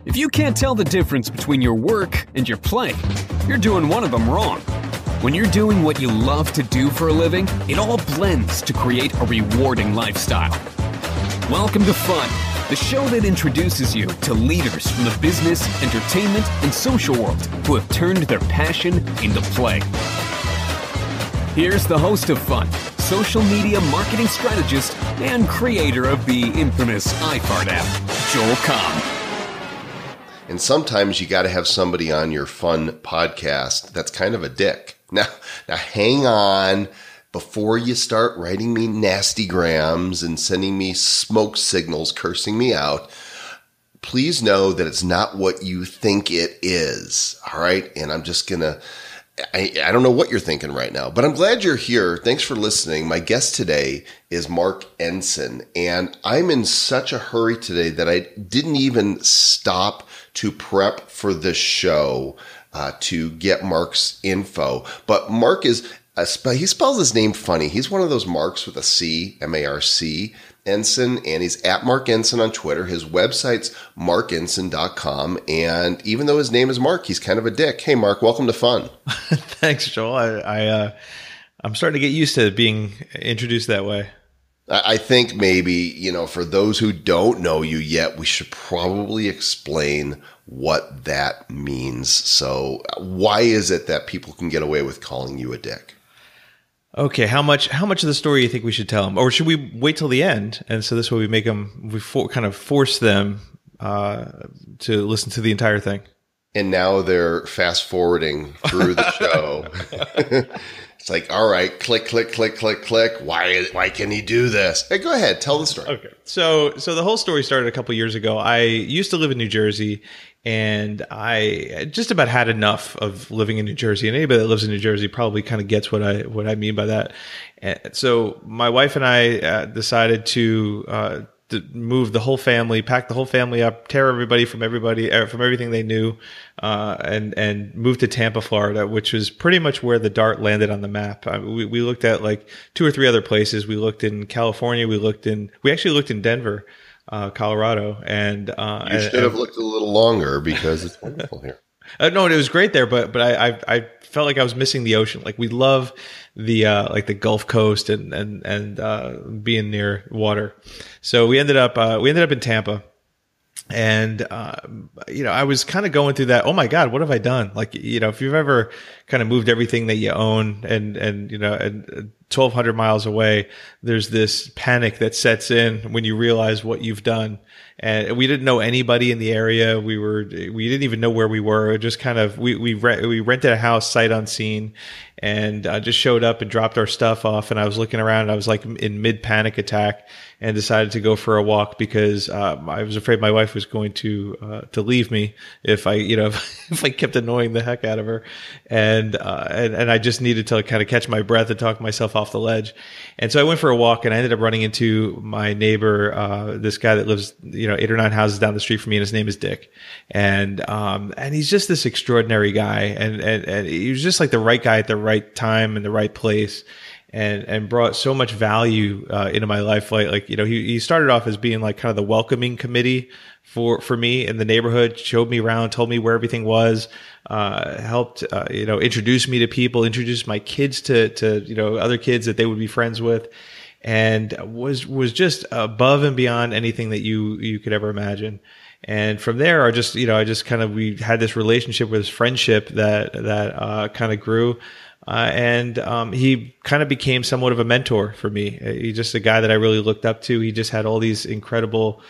If you can't tell the difference between your work and your play, you're doing one of them wrong. When you're doing what you love to do for a living, it all blends to create a rewarding lifestyle. Welcome to Fun, the show that introduces you to leaders from the business, entertainment, and social world who have turned their passion into play. Here's the host of Fun, social media marketing strategist and creator of the infamous iFart app, Joel Comm. And sometimes you got to have somebody on your Fun podcast that's kind of a dick. Now hang on before you start writing me nasty grams and sending me smoke signals cursing me out. Please know that it's not what you think it is. All right. And I'm just going to, I don't know what you're thinking right now, but I'm glad you're here. Thanks for listening. My guest today is Marc Ensign, and I'm in such a hurry today that I didn't even stop to prep for the show to get Marc's info. But Marc is, he spells his name funny. He's one of those Marcs with a C, M-A-R-C, Ensign, and he's at Marc Ensign on Twitter. His website's marcensign.com, and even though his name is Marc, he's kind of a dick. Hey, Marc, welcome to Fun. Thanks, Joel. I'm starting to get used to being introduced that way. I think maybe, for those who don't know you yet, we should probably explain what that means. So why is it that people can get away with calling you a dick? Okay, how much of the story do you think we should tell them? Or should we wait till the end? And so this way we kind of force them to listen to the entire thing. And now they're fast forwarding through the show. It's like, all right, click, click, click, click, click. Why can he do this? Hey, go ahead. Tell the story. Okay. So the whole story started a couple years ago. I used to live in New Jersey, and I just about had enough of living in New Jersey. And anybody that lives in New Jersey probably kind of gets what I mean by that. And so my wife and I decided to move the whole family, pack the whole family up, tear everybody from everything they knew, and move to Tampa, Florida, which was pretty much where the dart landed on the map. We looked at like 2 or 3 other places. We looked in California. We actually looked in Denver, Colorado, and you should have looked a little longer because it's wonderful here. No, it was great there, but I felt like I was missing the ocean. Like we love the like the Gulf Coast and being near water. So we ended up in Tampa, and I was kind of going through that. Oh my God, what have I done? Like if you've ever kind of moved everything that you own and 1,200 miles away, there's this panic that sets in when you realize what you've done. And we didn't know anybody in the area. We didn't even know where we were. Just kind of, we rented a house sight unseen, and just showed up and dropped our stuff off. And I was looking around, and I was like in mid panic attack, and decided to go for a walk because I was afraid my wife was going to leave me if I if I kept annoying the heck out of her, and I just needed to kind of catch my breath and talk myself off the ledge. And so I went for a walk, and I ended up running into my neighbor, this guy that lives 8 or 9 houses down the street from me, and his name is Dick, and he's just this extraordinary guy, and he was just like the right guy at the right time and the right place. And brought so much value into my life. Like he started off as being like kind of the welcoming committee for me in the neighborhood, showed me around, told me where everything was, helped introduce me to people, introduced my kids to other kids that they would be friends with, and was just above and beyond anything that you could ever imagine. And from there, we had this relationship with this friendship that kind of grew. And he kind of became somewhat of a mentor for me. He's just a guy that I really looked up to. He just had all these incredible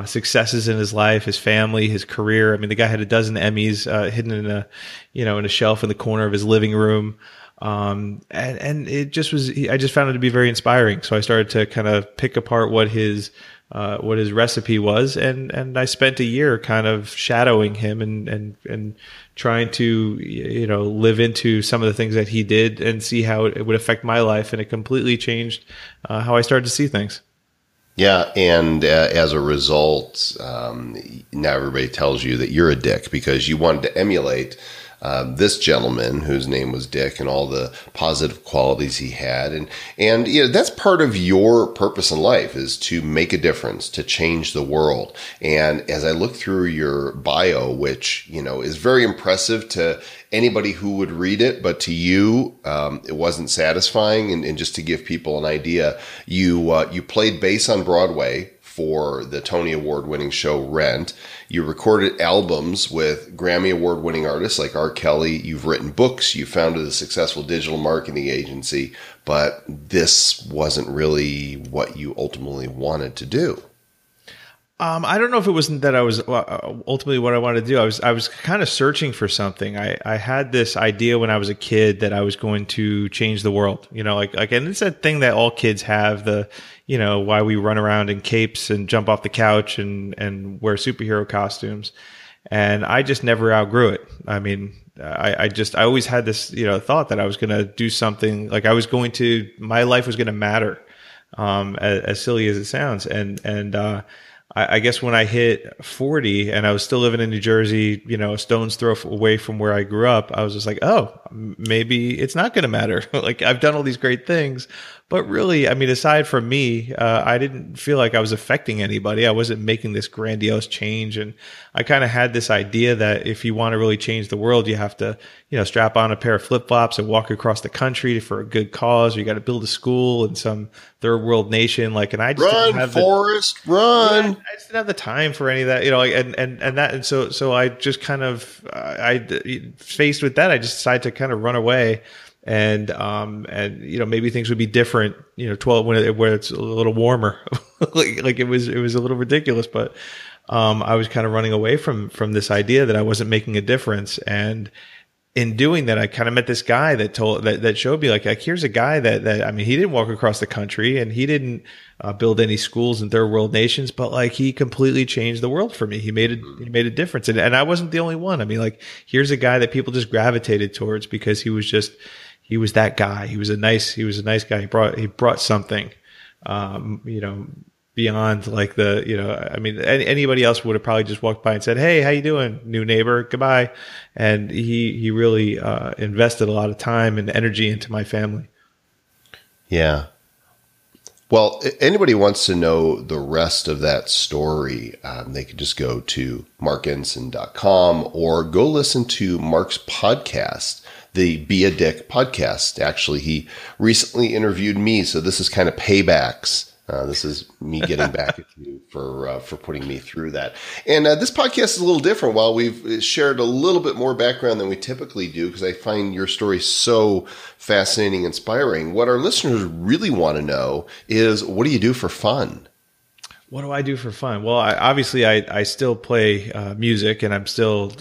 successes in his life, his family, his career. I mean, the guy had 12 Emmys hidden in a shelf in the corner of his living room. And it just was. I just found it to be very inspiring. So I started to kind of pick apart what his recipe was, and I spent a year kind of shadowing him and trying to live into some of the things that he did and see how it would affect my life, and it completely changed how I started to see things. Yeah, and as a result, now everybody tells you that you're a dick because you wanted to emulate this gentleman whose name was Dick and all the positive qualities he had. And that's part of your purpose in life, is to make a difference, to change the world. And as I look through your bio, which, is very impressive to anybody who would read it, but to you, it wasn't satisfying. And just to give people an idea, you played bass on Broadway for the Tony Award winning show Rent. You recorded albums with Grammy Award winning artists like R. Kelly. You've written books. You founded a successful digital marketing agency, but this wasn't really what you ultimately wanted to do. I don't know if it wasn't that I was ultimately what I wanted to do. I was kind of searching for something. I had this idea when I was a kid that I was going to change the world. And it's that thing that all kids have, why we run around in capes and jump off the couch and wear superhero costumes. And I just never outgrew it. I mean, I always had this, thought that I was going to do something, like my life was going to matter, as silly as it sounds. I guess when I hit 40 and I was still living in New Jersey, a stone's throw away from where I grew up, I was just like, oh, maybe it's not going to matter. Like, I've done all these great things, but really, I mean, aside from me, I didn't feel like I was affecting anybody. I wasn't making this grandiose change. And I kind of had this idea that if you want to really change the world, you have to, strap on a pair of flip-flops and walk across the country for a good cause, or you got to build a school in some third world nation. And I just didn't have Forrest, run. I just didn't have the time for any of that, and so I just kind of, faced with that, I just decided to kind of run away. And maybe things would be different, 12 where it's a little warmer, like it was a little ridiculous, but, I was kind of running away from this idea that I wasn't making a difference. And in doing that, I kind of met this guy that showed me like here's a guy that he didn't walk across the country and he didn't build any schools in third world nations, but he completely changed the world for me. He made a difference. And I wasn't the only one. Here's a guy that people just gravitated towards because he was that guy. He was a nice guy. He brought something, beyond anybody else would have probably just walked by and said, "Hey, how you doing, new neighbor? Goodbye." And he really invested a lot of time and energy into my family. Yeah. Well, anybody wants to know the rest of that story, they could just go to markensign.com or go listen to Marc's podcast, the Be a Dick podcast. Actually, he recently interviewed me, so this is kind of paybacks. This is me getting back at you for putting me through that. And this podcast is a little different. While we've shared a little bit more background than we typically do, because I find your story so fascinating, inspiring, what our listeners really want to know is, what do you do for fun? What do I do for fun? Well, I still play music, and I'm still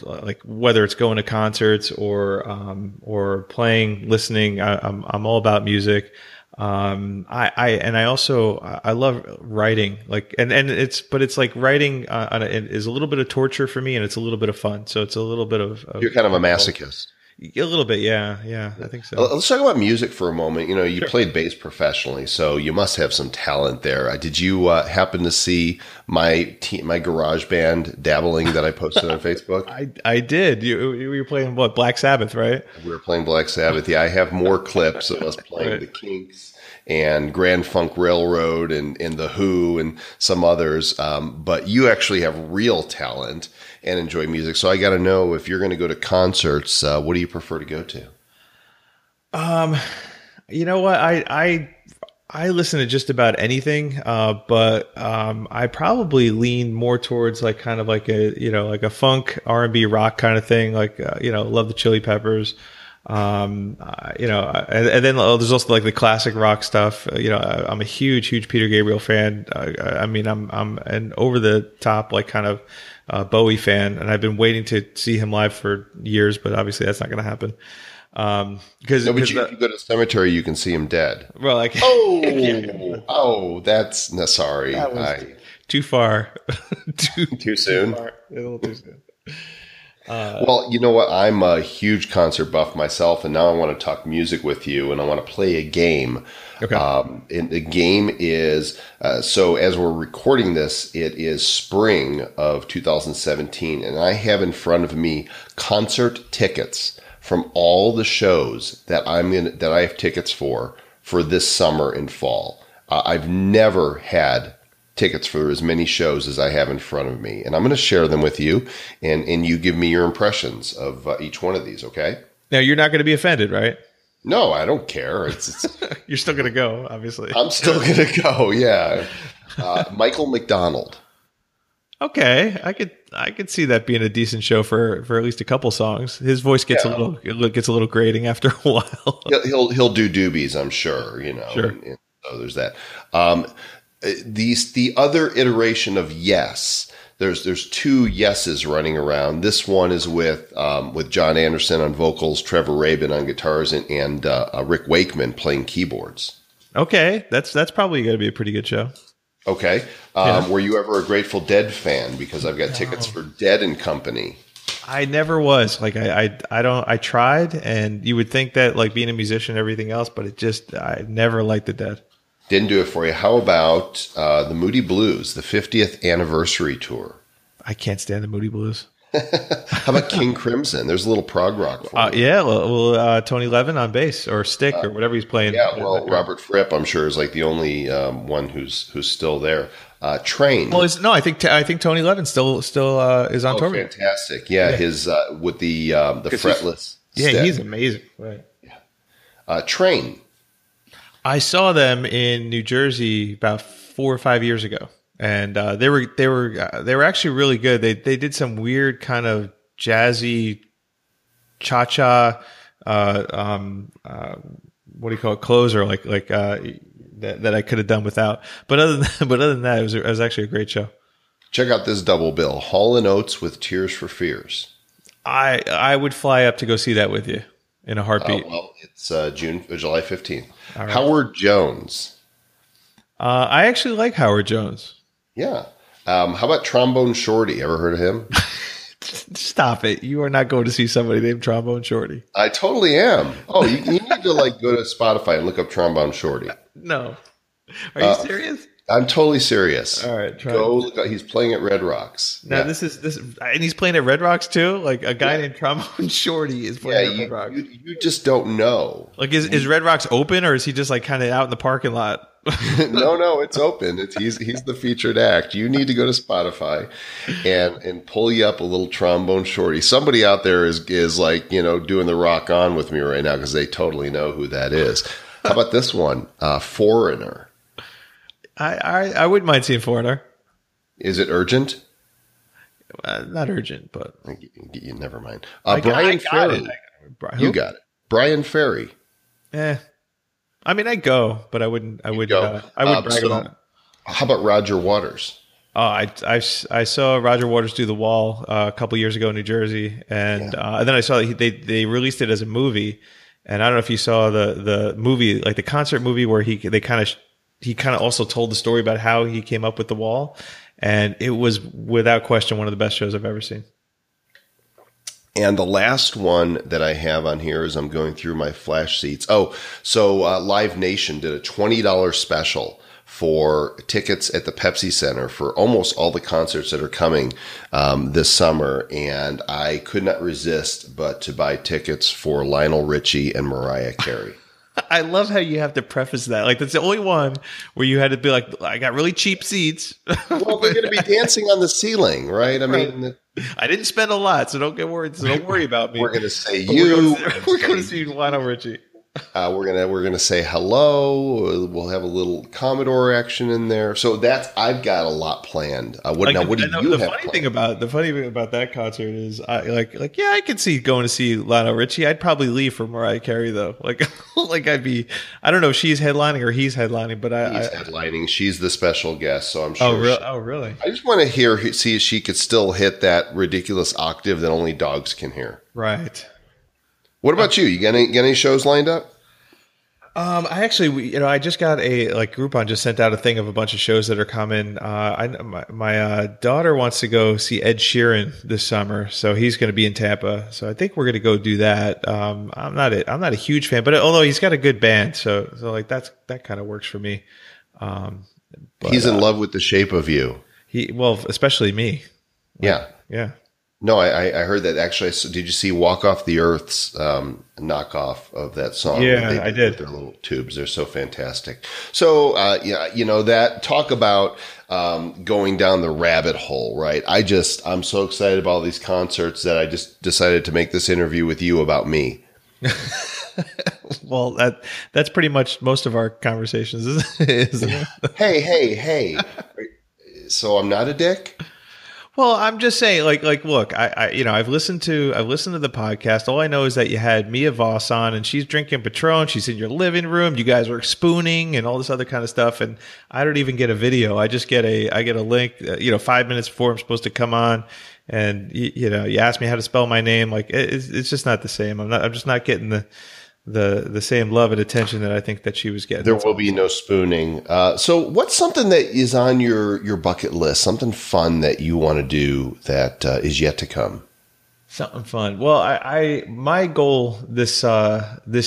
whether it's going to concerts or playing, listening. I'm all about music. I also love writing, it's like writing is a little bit of torture for me, and it's a little bit of fun. So it's a little bit of you're kind of a masochist. A little bit, yeah, I think so. Let's talk about music for a moment. You Sure. Played bass professionally, so you must have some talent there. Did you happen to see my garage band dabbling that I posted on Facebook? I did. You were playing what, Black Sabbath, right? We were playing Black Sabbath. Yeah, I have more clips of us playing right. The Kinks and Grand Funk Railroad and The Who and some others. But you actually have real talent and enjoy music. So I got to know, if you're going to go to concerts, what do you prefer to go to? You know what? I listen to just about anything, but I probably lean more towards kind of like a funk R&B rock kind of thing. Love the Chili Peppers. And then there's also the classic rock stuff. I'm a huge Peter Gabriel fan. I'm an over the top kind of Bowie fan, and I've been waiting to see him live for years, but obviously that's not going to happen. If you go to the cemetery, you can see him dead. Well, that's no, sorry. That was too far. Too soon. A little too soon. Well, you know what? I'm a huge concert buff myself, and now I want to talk music with you, and I want to play a game. Okay. And the game is, so as we're recording this, it is spring of 2017, and I have in front of me concert tickets from all the shows that that I have tickets for this summer and fall. I've never had tickets for as many shows as I have in front of me. And I'm going to share them with you, and you give me your impressions of each one of these, okay? Now, you're not going to be offended, right? No, I don't care. It's You're still going to go, obviously. I'm still going to go, yeah. Michael McDonald. Okay, I could see that being a decent show for at least a couple songs. His voice gets a little grating after a while. He'll do doobies, I'm sure, you know. Sure. And so there's that. The other iteration of Yes, there's two Yeses running around. This one is with John Anderson on vocals, Trevor Rabin on guitars, and Rick Wakeman playing keyboards. Okay, that's probably going to be a pretty good show. Okay. Were you ever a Grateful Dead fan? Because I've got tickets for Dead and Company. I never was. Like I tried, and you would think that like being a musician and everything else, but I never liked the Dead. Didn't do it for you. How about the Moody Blues, the 50th anniversary tour? I can't stand the Moody Blues. How about King Crimson? There's a little prog rock for you. Yeah, Tony Levin on bass or stick or whatever he's playing. Yeah, well, Robert Fripp, I'm sure, is like the only one who's still there. Train. Well, I think Tony Levin still is on tour. Fantastic! Yeah, his with the fretless. Yeah, he's amazing. Right. Yeah. Train. I saw them in New Jersey about 4 or 5 years ago, and they were actually really good. They did some weird kind of jazzy cha-cha what do you call it, closer like that I could have done without. But other than that, it was actually a great show. Check out this double bill: Hall and Oates with Tears for Fears. I would fly up to go see that with you in a heartbeat. Well, it's July 15th. Right. Howard Jones. I actually like Howard Jones. Yeah. How about Trombone Shorty? Ever heard of him? Stop it. You are not going to see somebody named Trombone Shorty. I totally am. Oh, you need to go to Spotify and look up Trombone Shorty. No. Are you serious? I'm totally serious. All right, go look up. He's playing at Red Rocks. Now this is and he's playing at Red Rocks too. Like a guy named Trombone Shorty is playing at Red Rocks. You just don't know. Like is Red Rocks open, or is he just like kind of out in the parking lot? No, it's open. He's the featured act. You need to go to Spotify and pull you up a little Trombone Shorty. Somebody out there is like, doing the rock on with me right now because they totally know who that is. How about this one? Foreigner. I wouldn't mind seeing Foreigner. Is it urgent? Not urgent, but never mind. Brian Ferry. You got it. Brian Ferry. I mean, I'd go, but I wouldn't brag about it. How about Roger Waters? Oh, I saw Roger Waters do The Wall a couple years ago in New Jersey, and then I saw that they released it as a movie. And I don't know if you saw the movie, like the concert movie, where he kind of also told the story about how he came up with The Wall, and it was without question one of the best shows I've ever seen. And the last one that I have on here is I'm going through my flash seats. So Live Nation did a $20 special for tickets at the Pepsi Center for almost all the concerts that are coming this summer. And I could not resist but to buy tickets for Lionel Richie and Mariah Carey. I love how you have to preface that. Like, that's the only one where you had to be like, I got really cheap seats. Well, they're going to be dancing on the ceiling, right? I mean, I didn't spend a lot, so don't get worried. So don't worry about me. We're going to say we're going to see Lionel Richie. We're gonna say hello. We'll have a little Commodore action in there. So I've got a lot planned. What do you have planned? The funny thing about that concert is, I could see going to see Lionel Richie. I'd probably leave for Mariah Carey though. I don't know if she's headlining or he's headlining, but he's headlining. She's the special guest, so I'm sure. Oh, really? I just want to see if she could still hit that ridiculous octave that only dogs can hear. Right. What about you? You got any shows lined up? I actually, I just got Groupon just sent out a thing of a bunch of shows that are coming. My daughter wants to go see Ed Sheeran this summer, so he's going to be in Tampa. So I think we're going to go do that. I'm not a huge fan, but although he's got a good band, so like that kind of works for me. But, he's in love with the shape of you. Especially me. Yeah. Yeah. No, I heard that actually. Did you see Walk Off the Earth's knockoff of that song? Yeah, I did. With their little tubes. They're so fantastic. So, that talk about going down the rabbit hole, right? I'm so excited about all these concerts that I just decided to make this interview with you about me. Well, that's pretty much most of our conversations, isn't it? Hey. So I'm not a dick? Well, I'm just saying, look, I've listened to the podcast. All I know is that you had Mia Voss on, and she's drinking Patron. She's in your living room. You guys were spooning and all this other kind of stuff. And I don't even get a video. I just get a link. 5 minutes before I'm supposed to come on, and you ask me how to spell my name. Like it's just not the same. I'm just not getting the same love and attention that I think that she was getting. There will be no spooning. So what's something that is on your bucket list, something fun that you want to do that is yet to come? Something fun. Well, my goal this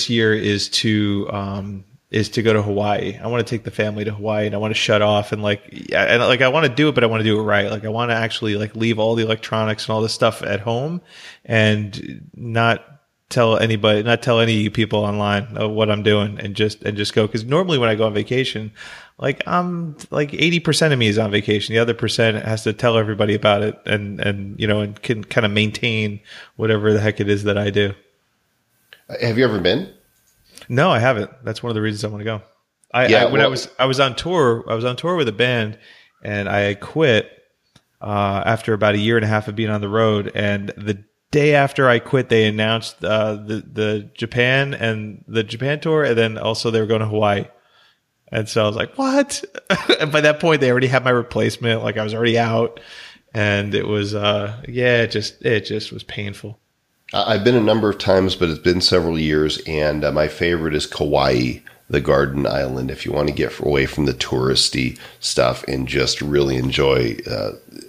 year is to go to Hawaii. I want to take the family to Hawaii, and I want to shut off and I want to do it, but I want to do it right. Like I want to actually leave all the electronics and all this stuff at home and not tell any people online what I'm doing and just go. Cause normally when I go on vacation, I'm 80% of me is on vacation. The other percent has to tell everybody about it and can kind of maintain whatever the heck it is that I do. Have you ever been? No, I haven't. That's one of the reasons I want to go. I was on tour with a band, and I quit, after about a year and a half of being on the road. And the day after I quit, they announced the Japan tour, and then also they were going to Hawaii. And so I was like, "What?" And by that point, they already had my replacement. I was already out, and it was it just was painful. I've been a number of times, but it's been several years, and my favorite is Kauai, the Garden Island. If you want to get away from the touristy stuff and just really enjoy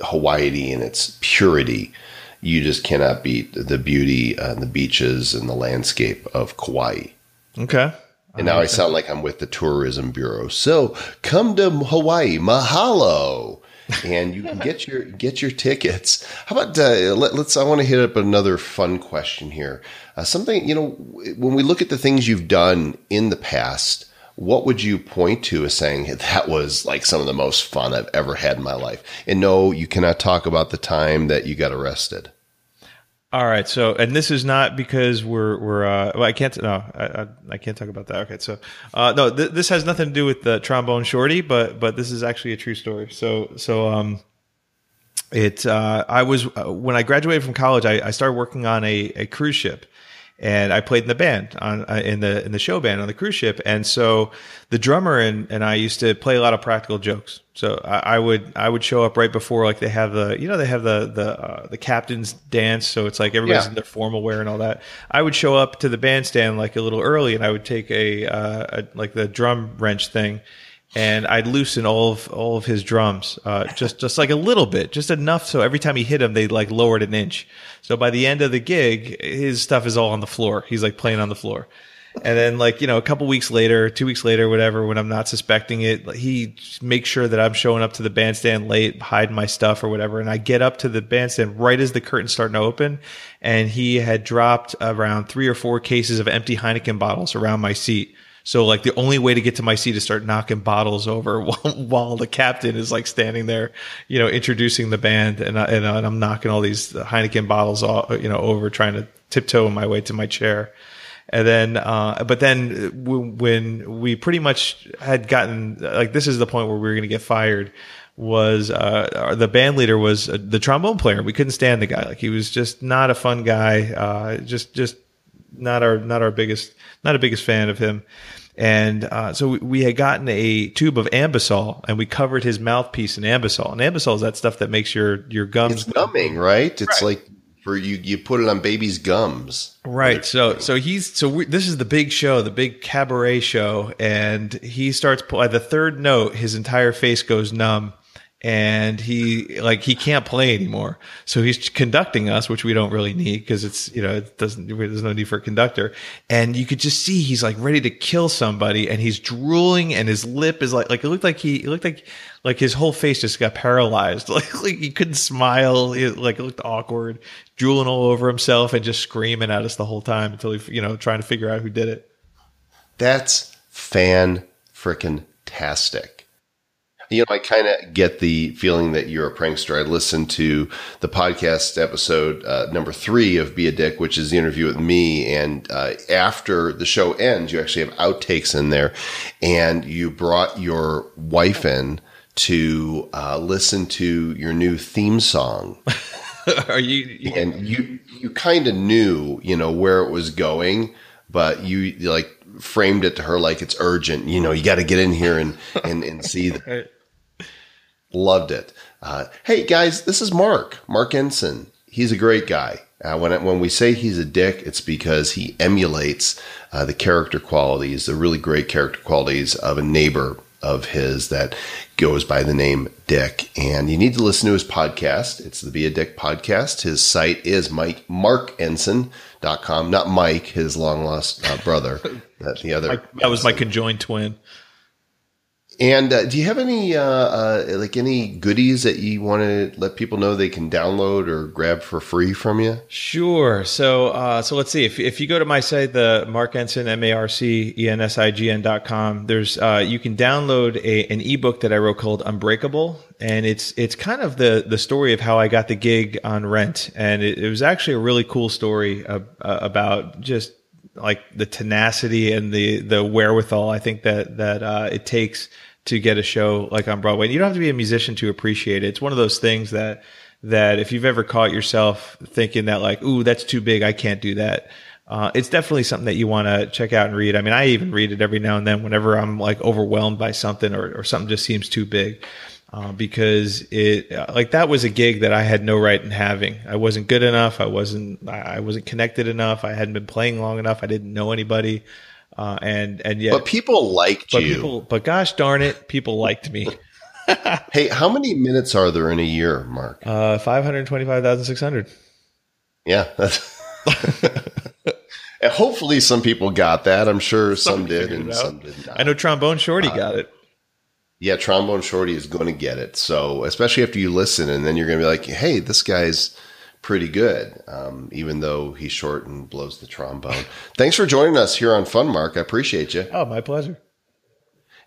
Hawaii and its purity, you just cannot beat the beauty and the beaches and the landscape of Kauai. Okay. And now I sound like I'm with the Tourism Bureau. So come to Hawaii, mahalo, and you can get your tickets. How about I want to hit up another fun question here. Something, when we look at the things you've done in the past, what would you point to as saying that was some of the most fun I've ever had in my life? And no, you cannot talk about the time that you got arrested. All right. So, and this is not because I can't talk about that. Okay. So, no, this has nothing to do with the trombone shorty, but this is actually a true story. I was, when I graduated from college, I started working on a cruise ship. And I played in the band in the show band on the cruise ship. And so the drummer and I used to play a lot of practical jokes. So I would show up right before they have the captain's dance. So it's everybody's in their formal wear and all that. I would show up to the bandstand a little early, and I would take the drum wrench thing, and I'd loosen all of his drums, just a little bit, just enough so every time he hit them, they lowered an inch. So by the end of the gig, his stuff is all on the floor. He's playing on the floor. And then a couple weeks later, 2 weeks later, whatever, when I'm not suspecting it, he makes sure that I'm showing up to the bandstand late, hiding my stuff or whatever. And I get up to the bandstand right as the curtain's starting to open, and he had dropped around 3 or 4 cases of empty Heineken bottles around my seat. So the only way to get to my seat is start knocking bottles over while the captain is standing there, introducing the band, and I'm knocking all these Heineken bottles over, trying to tiptoe my way to my chair. And then, but then when we pretty much had gotten, this is the point where we were going to get fired, was, the band leader was the trombone player. We couldn't stand the guy. He was just not a fun guy. Just not a biggest fan of him. And so we had gotten a tube of Ambisol, and we covered his mouthpiece in Ambisol. And Ambisol is that stuff that makes your gums. It's numbing, right? It's right. you put it on baby's gums. Right. So this is the big show, the big cabaret show, and he starts by the third note, his entire face goes numb. And he can't play anymore. So he's conducting us, which we don't really need because there's no need for a conductor. And you could just see he's like ready to kill somebody, and he's drooling, and his lip is like it looked like his whole face just got paralyzed. Like he couldn't smile. It looked awkward, drooling all over himself and just screaming at us the whole time until he, trying to figure out who did it. That's fan-frickin-tastic. I kind of get the feeling that you're a prankster. I listened to the podcast episode number 3 of Be a Dick, which is the interview with me. And after the show ends, you actually have outtakes in there. And you brought your wife in to listen to your new theme song. Are you? And you kind of knew, where it was going, but you framed it to her like it's urgent. You got to get in here and see that. Loved it. Hey guys, this is Mark Ensign. He's a great guy. When we say he's a dick, it's because he emulates the character qualities, the really great character qualities of a neighbor of his that goes by the name Dick. And you need to listen to his podcast. It's the Be a Dick podcast. His site is markensign.com, not Mike, his long lost brother. That was my conjoined twin. And do you have any any goodies that you want to let people know they can download or grab for free from you? Sure. So let's see. If you go to my site, the Marc Ensign, MarcEnsign.com, there's you can download an ebook that I wrote called Unbreakable, and it's kind of the story of how I got the gig on Rent, and it was actually a really cool story about just like the tenacity and the wherewithal I think that it takes to get a show like on Broadway. And you don't have to be a musician to appreciate it. It's one of those things that if you've ever caught yourself thinking that like, ooh, that's too big, I can't do that. It's definitely something that you want to check out and read. I mean, I even read it every now and then whenever I'm like overwhelmed by something or something just seems too big. Because that was a gig that I had no right in having. I wasn't good enough. I wasn't connected enough. I hadn't been playing long enough. I didn't know anybody. And yet, but people liked you. But gosh darn it, people liked me. Hey, how many minutes are there in a year, Mark? 525,600. Yeah. And hopefully some people got that. I'm sure some did and some did not. I know Trombone Shorty got it. Yeah, Trombone Shorty is going to get it. So especially after you listen, and then you're going to be like, hey, this guy's pretty good, even though he's short and blows the trombone. Thanks for joining us here on Fun, Mark. I appreciate you. Oh, my pleasure.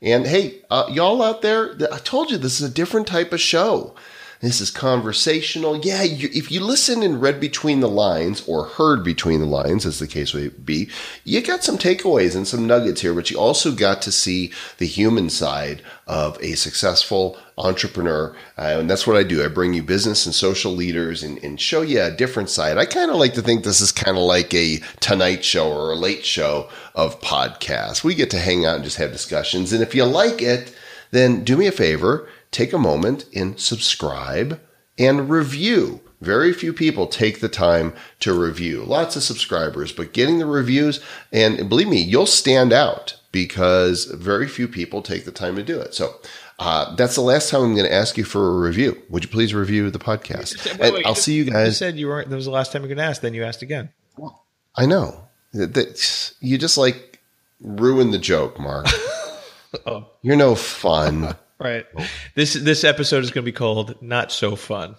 And hey, y'all out there, I told you this is a different type of show. This is conversational. Yeah, if you listen and read between the lines or heard between the lines, as the case may be, you got some takeaways and some nuggets here, but you also got to see the human side of a successful entrepreneur. And that's what I do. I bring you business and social leaders and show you a different side. I kind of like to think this is kind of like a Tonight Show or a Late Show of podcasts. We get to hang out and just have discussions. And if you like it, then do me a favor. Take a moment and subscribe and review. Very few people take the time to review. Lots of subscribers, but getting the reviews, and believe me, you'll stand out because very few people take the time to do it. So that's the last time I'm going to ask you for a review. Would you please review the podcast? Wait, I'll see you guys. You said that was the last time you're going to ask, then you asked again. Well, I know. You just ruined the joke, Mark. Oh. You're no fun. Right. This episode is going to be called Not So Fun.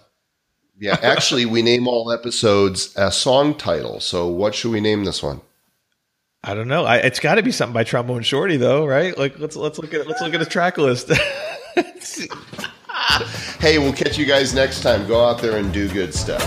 Yeah, actually, we name all episodes a song title. So what should we name this one? I don't know. It's got to be something by Trombone Shorty, though, right? Like let's look at a track list. Hey, we'll catch you guys next time. Go out there and do good stuff.